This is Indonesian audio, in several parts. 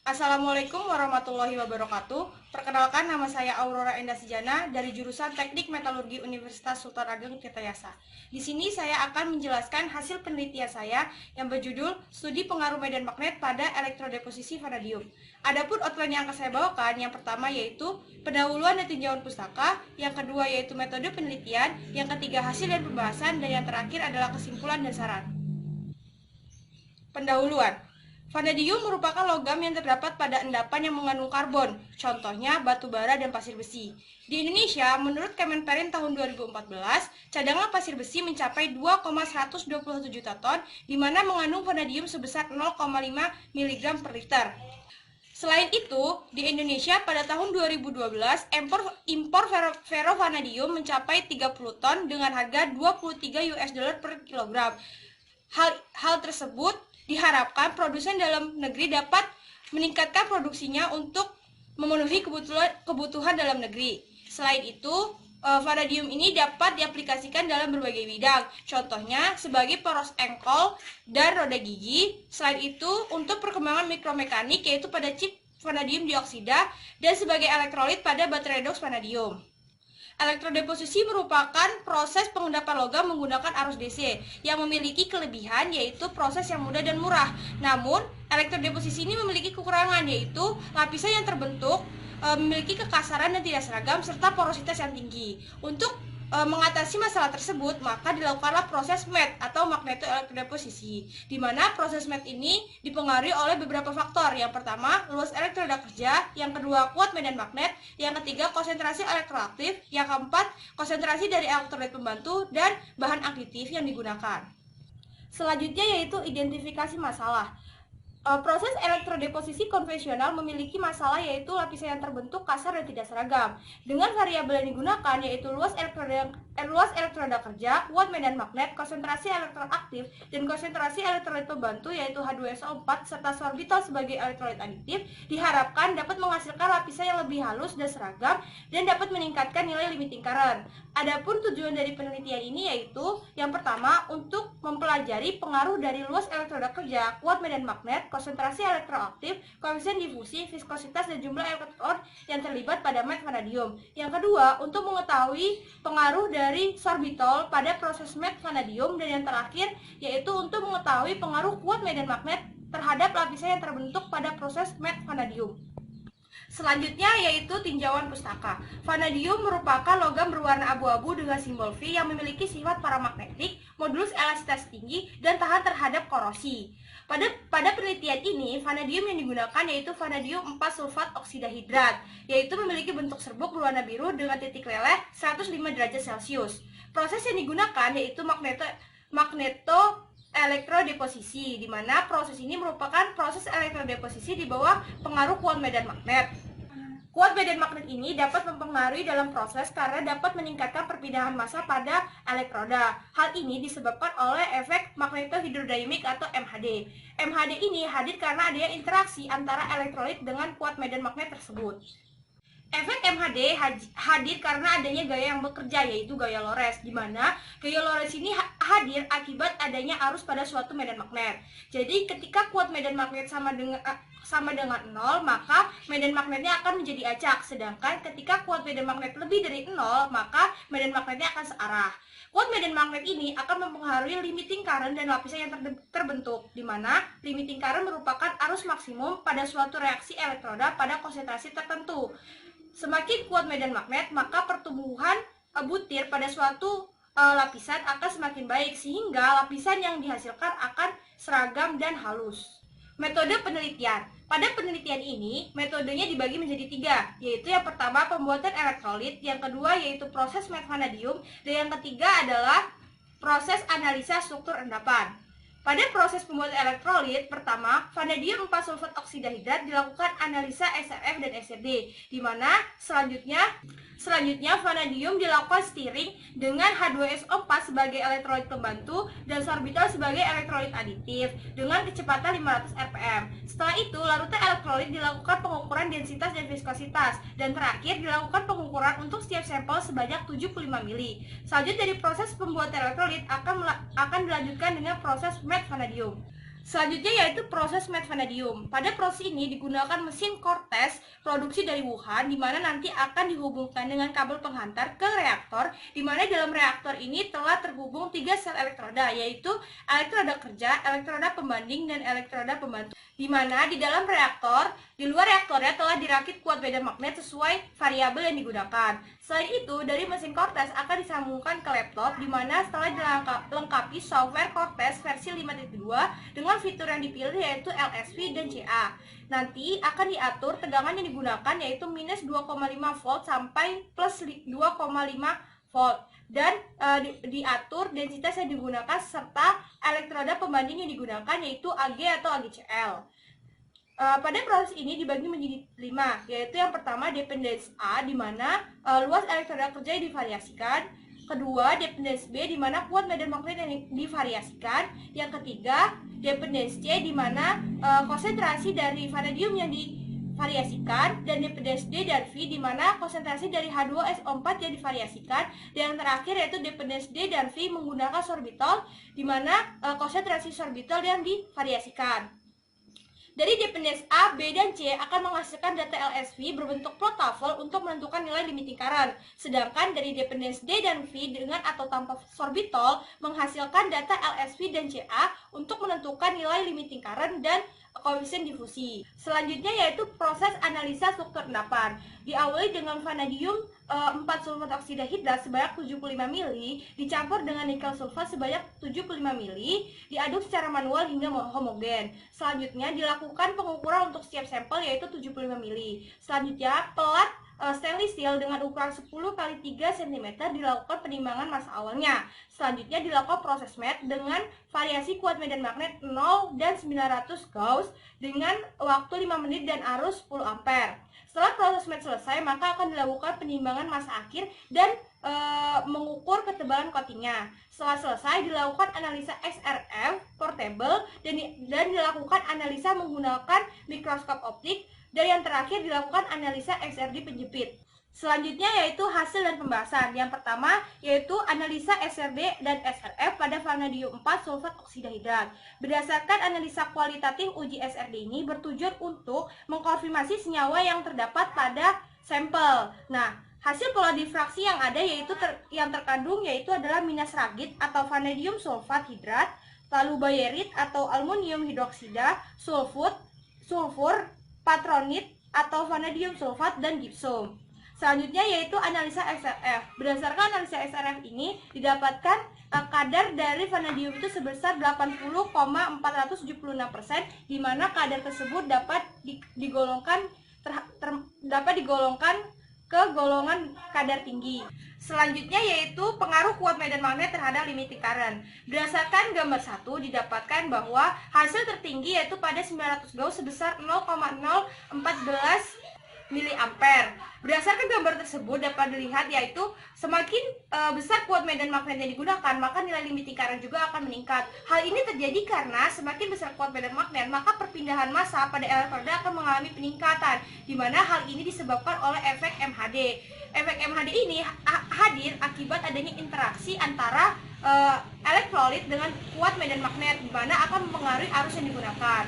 Assalamualaikum warahmatullahi wabarakatuh. Perkenalkan, nama saya Aurora Endah Sijana dari jurusan Teknik Metalurgi Universitas Sultan Ageng Tirtayasa. Di sini saya akan menjelaskan hasil penelitian saya yang berjudul Studi Pengaruh Medan Magnet pada Elektrodeposisi Vanadium. Adapun outline yang akan saya bawakan, yang pertama yaitu pendahuluan dan tinjauan pustaka, yang kedua yaitu metode penelitian, yang ketiga hasil dan pembahasan, dan yang terakhir adalah kesimpulan dan saran. Pendahuluan. Vanadium merupakan logam yang terdapat pada endapan yang mengandung karbon, contohnya batu bara dan pasir besi. Di Indonesia, menurut Kemenperin tahun 2014, cadangan pasir besi mencapai 2,127 juta ton, di mana mengandung vanadium sebesar 0,5 mg per liter. Selain itu, di Indonesia pada tahun 2012, impor ferrovanadium mencapai 30 ton dengan harga 23 US dollar per kilogram. Hal tersebut diharapkan produsen dalam negeri dapat meningkatkan produksinya untuk memenuhi kebutuhan dalam negeri. Selain itu, vanadium ini dapat diaplikasikan dalam berbagai bidang, contohnya sebagai poros engkol dan roda gigi. Selain itu, untuk perkembangan mikromekanik yaitu pada chip vanadium dioksida dan sebagai elektrolit pada baterai redoks vanadium. Elektrodeposisi merupakan proses pengendapan logam menggunakan arus DC yang memiliki kelebihan yaitu proses yang mudah dan murah. Namun, elektrodeposisi ini memiliki kekurangan yaitu lapisan yang terbentuk memiliki kekasaran dan tidak seragam serta porositas yang tinggi. Untuk mengatasi masalah tersebut, maka dilakukanlah proses MET atau magnetoelektrodeposisi, di mana proses MET ini dipengaruhi oleh beberapa faktor. Yang pertama, luas elektroda kerja, yang kedua, kuat medan magnet, yang ketiga, konsentrasi elektroaktif, yang keempat, konsentrasi dari elektrolit pembantu, dan bahan aktif yang digunakan. Selanjutnya yaitu identifikasi masalah. Proses elektrodeposisi konvensional memiliki masalah yaitu lapisan yang terbentuk kasar dan tidak seragam. Dengan variabel yang digunakan yaitu luas elektroda kerja, kuat medan magnet, konsentrasi elektroaktif, dan konsentrasi elektrolit pembantu yaitu H2SO4 serta sorbitol sebagai elektrolit aditif, diharapkan dapat menghasilkan lapisan yang lebih halus dan seragam dan dapat meningkatkan nilai limiting current. Adapun tujuan dari penelitian ini yaitu yang pertama untuk mempelajari pengaruh dari luas elektroda kerja, kuat medan magnet, konsentrasi elektroaktif, koefisien difusi, viskositas, dan jumlah elektron yang terlibat pada MET vanadium. Yang kedua, untuk mengetahui pengaruh dari sorbitol pada proses MET vanadium, dan yang terakhir yaitu untuk mengetahui pengaruh kuat medan magnet terhadap lapisan yang terbentuk pada proses MET vanadium. Selanjutnya yaitu tinjauan pustaka. Vanadium merupakan logam berwarna abu-abu dengan simbol V yang memiliki sifat paramagnetik, modulus elastisitas tinggi, dan tahan terhadap korosi. Pada penelitian ini, vanadium yang digunakan yaitu vanadium 4 sulfat oksida hidrat, yaitu memiliki bentuk serbuk berwarna biru dengan titik leleh 105 derajat Celcius. Proses yang digunakan yaitu elektrodeposisi, di mana proses ini merupakan proses elektrodeposisi di bawah pengaruh kuat medan magnet. Kuat medan magnet ini dapat mempengaruhi dalam proses karena dapat meningkatkan perpindahan massa pada elektroda. Hal ini disebabkan oleh efek magnetohidrodinamik atau MHD. MHD ini hadir karena adanya interaksi antara elektrolit dengan kuat medan magnet tersebut. Efek MHD hadir karena adanya gaya yang bekerja yaitu gaya Lorentz, di mana gaya Lorentz ini hadir akibat adanya arus pada suatu medan magnet. Jadi ketika kuat medan magnet sama dengan 0, maka medan magnetnya akan menjadi acak. Sedangkan ketika kuat medan magnet lebih dari 0, maka medan magnetnya akan searah. Kuat medan magnet ini akan mempengaruhi limiting current dan lapisan yang terbentuk, di mana limiting current merupakan arus maksimum pada suatu reaksi elektroda pada konsentrasi tertentu. Semakin kuat medan magnet, maka pertumbuhan butir pada suatu lapisan akan semakin baik, sehingga lapisan yang dihasilkan akan seragam dan halus. Metode penelitian. Pada penelitian ini, metodenya dibagi menjadi 3, yaitu yang pertama pembuatan elektrolit, yang kedua yaitu proses MET vanadium, dan yang ketiga adalah proses analisa struktur endapan. Pada proses pembuatan elektrolit, pertama, vanadium 4 sulfat oksida hidrat dilakukan analisa SRF dan SRD, di mana selanjutnya vanadium dilakukan stirring dengan H2SO4 sebagai elektrolit pembantu dan sorbitol sebagai elektrolit aditif dengan kecepatan 500 rpm. Setelah itu, larutan elektrolit dilakukan pengukuran densitas dan viskositas, dan terakhir dilakukan pengukuran untuk setiap sampel sebanyak 75 mili. Selanjutnya dari proses pembuatan elektrolit akan dilanjutkan dengan proses MET vanadium. Selanjutnya yaitu proses matte vanadium. Pada proses ini digunakan mesin Cortez produksi dari Wuhan, di mana nanti akan dihubungkan dengan kabel penghantar ke reaktor, di mana dalam reaktor ini telah terhubung 3 sel elektroda, yaitu elektroda kerja, elektroda pembanding, dan elektroda pembantu. Di mana di dalam reaktor, di luar reaktornya telah dirakit kuat medan magnet sesuai variabel yang digunakan. Selain itu, dari mesin Cortez akan disambungkan ke laptop, di mana setelah dilengkapi software Cortez versi 5.2 dengan fitur yang dipilih yaitu LSV dan CA. Nanti akan diatur tegangan yang digunakan yaitu minus 2,5 volt sampai plus 2,5 volt, dan diatur densitas yang digunakan serta elektroda pembanding yang digunakan yaitu AG atau AGCL. Pada proses ini dibagi menjadi 5, yaitu yang pertama dependence A, di mana luas elektroda kerja yang divariasikan. Kedua, dependence B, di mana kuat medan magnet yang divariasikan. Yang ketiga, dependence C, di mana konsentrasi dari vanadium yang divariasikan. Dan dependence D dan V, di mana konsentrasi dari H2SO4 yang divariasikan. Dan yang terakhir yaitu dependence D dan V menggunakan sorbitol, di mana konsentrasi sorbitol yang divariasikan. Dari dependence A, B, dan C akan menghasilkan data LSV berbentuk plot tafel untuk menentukan nilai limiting current. Sedangkan dari dependence D dan V dengan atau tanpa sorbitol menghasilkan data LSV dan CA untuk menentukan nilai limiting current dan koefisien difusi. Selanjutnya yaitu proses analisa struktur endapan. Diawali dengan vanadium 4 sulfat oksida hidrat sebanyak 75 ml, dicampur dengan nikel sulfat sebanyak 75 ml, diaduk secara manual hingga homogen. Selanjutnya dilakukan pengukuran untuk setiap sampel yaitu 75 ml. Selanjutnya pelat stainless steel dengan ukuran 10 x 3 cm dilakukan penimbangan massa awalnya. Selanjutnya dilakukan proses matte dengan variasi kuat medan magnet 0 dan 900 Gauss dengan waktu 5 menit dan arus 10 ampere. Setelah proses matte selesai, maka akan dilakukan penimbangan massa akhir dan mengukur ketebalan coatingnya. Setelah selesai, dilakukan analisa XRF portable dan dilakukan analisa menggunakan mikroskop optik. Dan yang terakhir dilakukan analisa XRD penjepit. Selanjutnya yaitu hasil dan pembahasan. Yang pertama yaitu analisa XRD dan XRF pada vanadium 4 sulfat oksida hidrat. Berdasarkan analisa kualitatif uji XRD ini bertujuan untuk mengkonfirmasi senyawa yang terdapat pada sampel. Nah, hasil pola difraksi yang ada yaitu yang terkandung yaitu adalah minus ragit atau vanadium sulfat hidrat, lalu bayerit atau aluminium hidroksida, sulfur, patronit atau vanadium sulfat, dan gipsum. Selanjutnya yaitu analisa XRF. Berdasarkan analisa XRF ini didapatkan kadar dari vanadium itu sebesar 80,476%, di mana kadar tersebut dapat digolongkan ke golongan kadar tinggi. Selanjutnya yaitu pengaruh kuat medan magnet terhadap limiting current. Berdasarkan gambar 1 didapatkan bahwa hasil tertinggi yaitu pada 900 Gauss sebesar 0,014 mA. Berdasarkan gambar tersebut dapat dilihat yaitu semakin besar kuat medan magnet yang digunakan, maka nilai limiting current juga akan meningkat. Hal ini terjadi karena semakin besar kuat medan magnet, maka perpindahan massa pada elektroda akan mengalami peningkatan, di mana hal ini disebabkan oleh efek MHD. Efek MHD ini hadir akibat adanya interaksi antara elektrolit dengan kuat medan magnet, di mana akan mempengaruhi arus yang digunakan.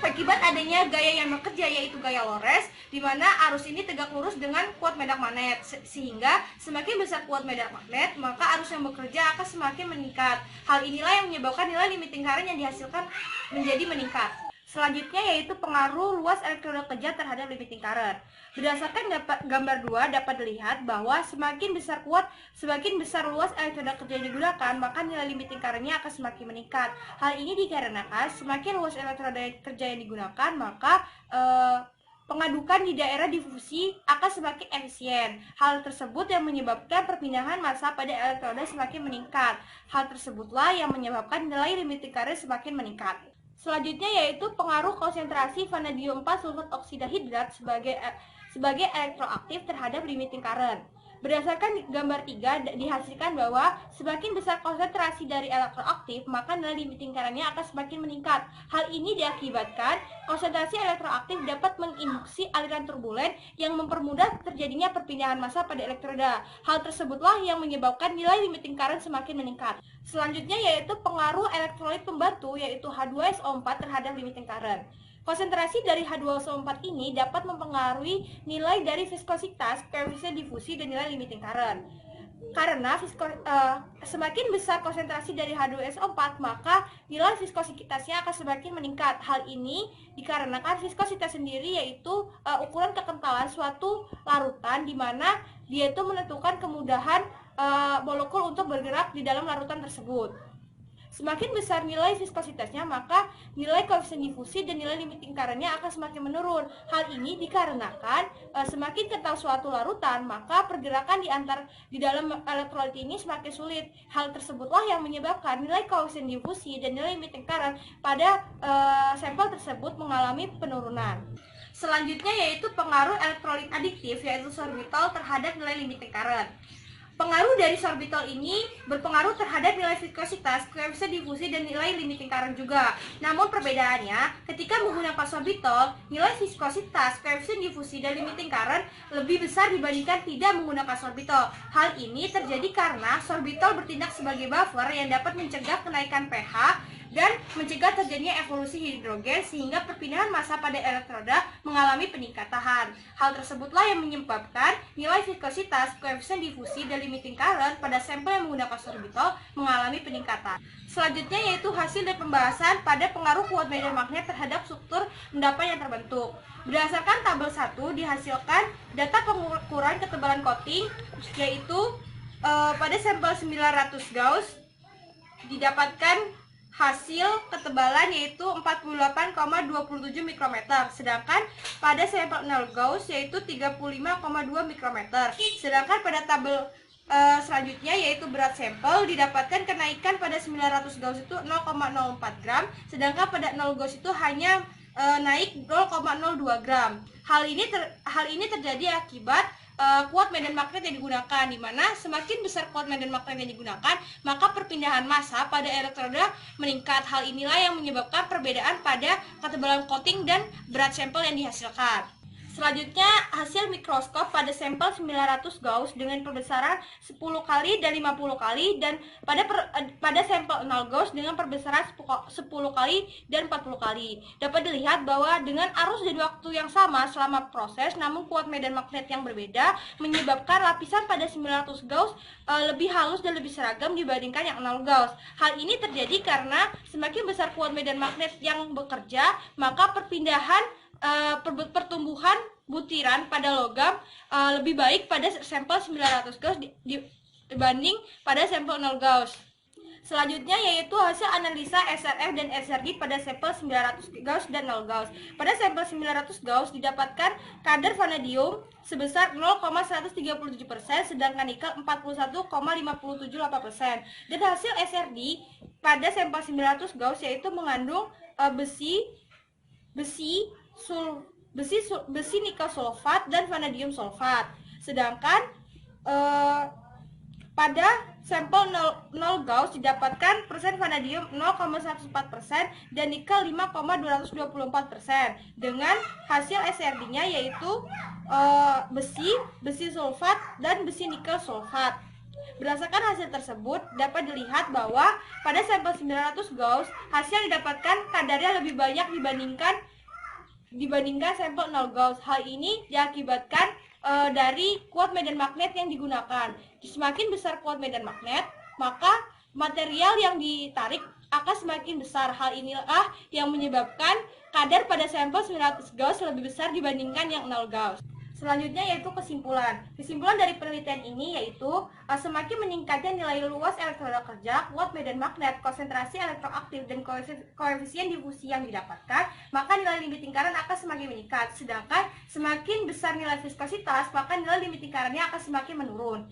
Akibat adanya gaya yang bekerja yaitu gaya Lorentz, di mana arus ini tegak lurus dengan kuat medan magnet, sehingga semakin besar kuat medan magnet, maka arus yang bekerja akan semakin meningkat. Hal inilah yang menyebabkan nilai limiting current yang dihasilkan menjadi meningkat. Selanjutnya yaitu pengaruh luas elektroda kerja terhadap limiting current. Berdasarkan gambar 2 dapat dilihat bahwa semakin besar luas elektroda kerja yang digunakan, maka nilai limiting current-nya akan semakin meningkat. Hal ini dikarenakan semakin luas elektroda kerja yang digunakan, maka pengadukan di daerah difusi akan semakin efisien. Hal tersebut yang menyebabkan perpindahan massa pada elektroda semakin meningkat. Hal tersebutlah yang menyebabkan nilai limiting current semakin meningkat. Selanjutnya yaitu pengaruh konsentrasi vanadium 4 sulfat oksida hidrat sebagai elektroaktif terhadap limiting current. Berdasarkan gambar 3 dihasilkan bahwa semakin besar konsentrasi dari elektroaktif, maka nilai limiting current-nya akan semakin meningkat. Hal ini diakibatkan konsentrasi elektroaktif dapat menginduksi aliran turbulen yang mempermudah terjadinya perpindahan massa pada elektroda. Hal tersebutlah yang menyebabkan nilai limiting current semakin meningkat. Selanjutnya yaitu pengaruh elektrolit pembantu yaitu H2SO4 terhadap limiting current. Konsentrasi dari H2SO4 ini dapat mempengaruhi nilai dari viskositas, koefisien difusi, dan nilai limiting current. Karena semakin besar konsentrasi dari H2SO4, maka nilai viskositasnya akan semakin meningkat. Hal ini dikarenakan viskositas sendiri yaitu ukuran kekentalan suatu larutan di mana dia itu menentukan kemudahan molekul untuk bergerak di dalam larutan tersebut. Semakin besar nilai viskositasnya, maka nilai koefisien difusi dan nilai limiting current-nya akan semakin menurun. Hal ini dikarenakan semakin kental suatu larutan, maka pergerakan di dalam elektrolit ini semakin sulit. Hal tersebutlah yang menyebabkan nilai koefisien difusi dan nilai limiting current pada sampel tersebut mengalami penurunan. Selanjutnya yaitu pengaruh elektrolit adiktif yaitu sorbitol terhadap nilai limiting current. Pengaruh dari sorbitol ini berpengaruh terhadap nilai viskositas, koefisien difusi, dan nilai limiting current juga. Namun perbedaannya, ketika menggunakan sorbitol, nilai viskositas, koefisien difusi, dan limiting current lebih besar dibandingkan tidak menggunakan sorbitol. Hal ini terjadi karena sorbitol bertindak sebagai buffer yang dapat mencegah kenaikan pH dan mencegah terjadinya evolusi hidrogen sehingga perpindahan massa pada elektroda mengalami peningkatan. Hal tersebutlah yang menyebabkan nilai viskositas, koefisien difusi, dan limiting current pada sampel yang menggunakan sorbitol mengalami peningkatan. Selanjutnya yaitu hasil dari pembahasan pada pengaruh kuat medan magnet terhadap struktur endapan yang terbentuk. Berdasarkan tabel 1 dihasilkan data pengukuran ketebalan coating yaitu pada sampel 900 Gauss didapatkan hasil ketebalan yaitu 48,27 mikrometer, sedangkan pada sampel 0 Gauss yaitu 35,2 mikrometer. Sedangkan pada tabel selanjutnya yaitu berat sampel didapatkan kenaikan pada 900 Gauss itu 0,04 gram, sedangkan pada 0 Gauss itu hanya naik 0,02 gram. Hal ini terjadi akibat kuat medan magnet yang digunakan, di mana semakin besar kuat medan magnet yang digunakan, maka perpindahan massa pada elektroda meningkat. Hal inilah yang menyebabkan perbedaan pada ketebalan coating dan berat sampel yang dihasilkan. Selanjutnya hasil mikroskop pada sampel 900 Gauss dengan perbesaran 10 kali dan 50 kali, dan pada sampel 0 Gauss dengan perbesaran 10 kali dan 40 kali. Dapat dilihat bahwa dengan arus dan waktu yang sama selama proses, namun kuat medan magnet yang berbeda menyebabkan lapisan pada 900 Gauss lebih halus dan lebih seragam dibandingkan yang 0 Gauss. Hal ini terjadi karena semakin besar kuat medan magnet yang bekerja, maka pertumbuhan butiran pada logam lebih baik pada sampel 900 Gauss dibanding pada sampel 0 Gauss. Selanjutnya yaitu hasil analisa SRF dan SRD pada sampel 900 Gauss dan 0 Gauss. Pada sampel 900 Gauss didapatkan kadar vanadium sebesar 0,137%, sedangkan nikel 41,578%. Dan hasil SRD pada sampel 900 Gauss yaitu mengandung besi nikel sulfat dan vanadium sulfat. Sedangkan pada sampel 0 Gauss didapatkan persen vanadium 0,14% dan nikel 5,224%. Dengan hasil SRD-nya yaitu besi sulfat dan besi nikel sulfat. Berdasarkan hasil tersebut dapat dilihat bahwa pada sampel 900 Gauss hasil didapatkan kadarnya lebih banyak dibandingkan sampel 0 Gauss. Hal ini diakibatkan dari kuat medan magnet yang digunakan. Semakin besar kuat medan magnet, maka material yang ditarik akan semakin besar. Hal inilah yang menyebabkan kadar pada sampel 900 Gauss lebih besar dibandingkan yang 0 Gauss. Selanjutnya yaitu kesimpulan. Kesimpulan dari penelitian ini yaitu semakin meningkatnya nilai luas elektroda kerja, kuat medan magnet, konsentrasi elektroaktif, dan koefisien difusi yang didapatkan, maka nilai limiting current akan semakin meningkat. Sedangkan semakin besar nilai viskositas, maka nilai limiting current-nya akan semakin menurun.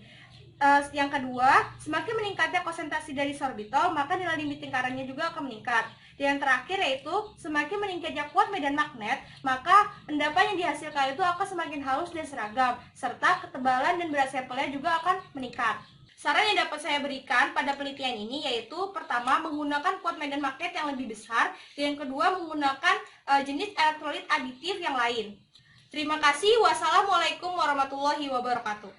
Yang kedua, semakin meningkatnya konsentrasi dari sorbitol, maka nilai limit lingkarannya juga akan meningkat. Dan yang terakhir yaitu, semakin meningkatnya kuat medan magnet, maka endapan yang dihasilkan itu akan semakin halus dan seragam, serta ketebalan dan berat sampelnya juga akan meningkat. Saran yang dapat saya berikan pada penelitian ini yaitu, pertama, menggunakan kuat medan magnet yang lebih besar, dan yang kedua, menggunakan jenis elektrolit aditif yang lain. Terima kasih. Wassalamualaikum warahmatullahi wabarakatuh.